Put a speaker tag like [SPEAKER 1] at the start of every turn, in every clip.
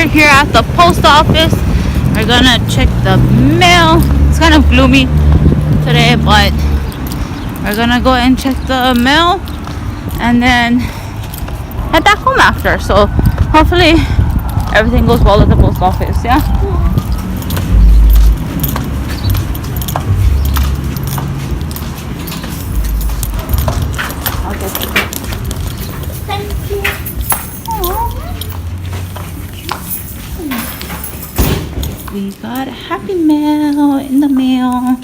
[SPEAKER 1] we're here at the post office. We're gonna check the mail. It's kind of gloomy today, but we're gonna go and check the mail and then head back home after. So hopefully everything goes well at the post office. Yeah. I'll get it.
[SPEAKER 2] Thank you.
[SPEAKER 1] We got a Happy Mail in the mail.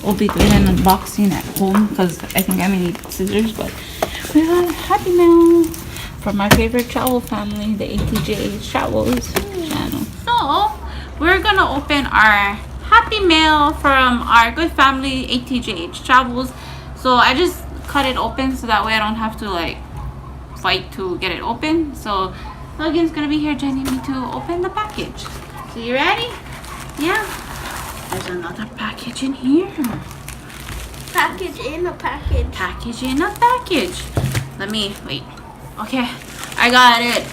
[SPEAKER 1] We'll be doing an unboxing at home because I think I may need scissors, but we got a Happy Mail from our favorite travel family, the ATJ Travels channel. So we're gonna open our Happy Mail from our good family, ATJ Travels. So I just cut it open so that way I don't have to like fight to get it open. So Logan's gonna be here joining me to open the package. So you ready? Yeah. There's another package in here.
[SPEAKER 2] Package in a package.
[SPEAKER 1] Package in a package. Let me wait. Okay, I got it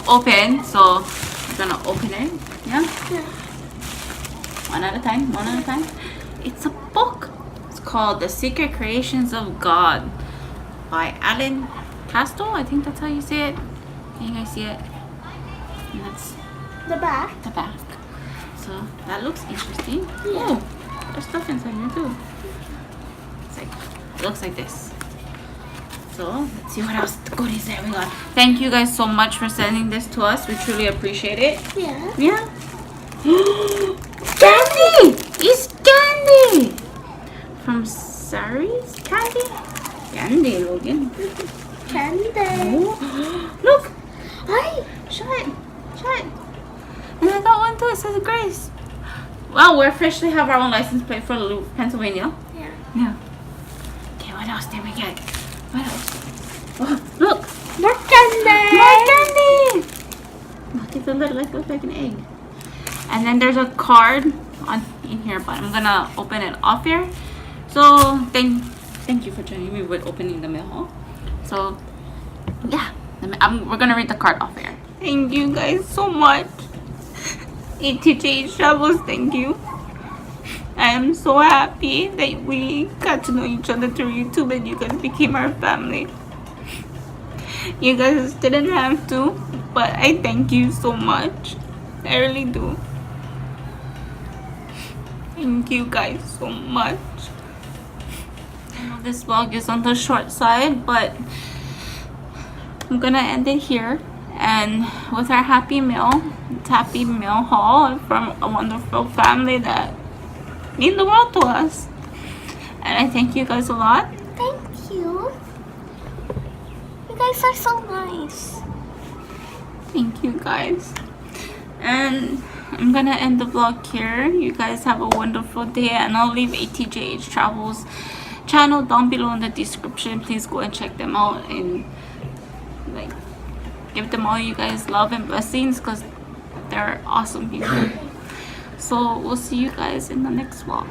[SPEAKER 1] open. So we're gonna open it. Yeah. One at a time. One at a time. It's a book. It's called The Secret Creations of God by Alan Pastel. I think that's how you say it. Can you guys see it? And that's
[SPEAKER 2] The back.
[SPEAKER 1] the back. So that looks interesting. Oh, there's stuff inside here too. It's like, it looks like this. So let's see what else goodies there we got. Thank you guys so much for sending this to us. We truly appreciate it.
[SPEAKER 2] Yeah.
[SPEAKER 1] Yeah. Candy! It's candy! From Sari's Candy? Candy, Logan.
[SPEAKER 2] Candy.
[SPEAKER 1] Oh, look!
[SPEAKER 2] Hi.
[SPEAKER 1] Shut! Shut! And I got one too. It says Grace. Well, we officially have our own license plate for Pennsylvania.
[SPEAKER 2] Yeah.
[SPEAKER 1] Yeah. Okay, what else did we get? What else? Oh, look!
[SPEAKER 2] More candy.
[SPEAKER 1] More candy! Look, it's a little, like, looks like an egg. And then there's a card in here, but I'm gonna open it off here. So thank you for joining me with opening the mail. So yeah, we're gonna read the card off here. Thank you guys so much. ATJ Travels, thank you. I am so happy that we got to know each other through YouTube and you guys became our family. You guys didn't have to, but I thank you so much. I really do. Thank you guys so much. I know this vlog is on the short side, but I'm gonna end it here. And with our Happy Mail haul from a wonderful family that mean the world to us. And I thank you guys a lot.
[SPEAKER 2] Thank you. You guys are so nice.
[SPEAKER 1] Thank you guys. And I'm gonna end the vlog here. You guys have a wonderful day, and I'll leave ATJ Travels channel down below in the description. Please go and check them out and like give them all you guys love and blessings because they're awesome people. So we'll see you guys in the next vlog.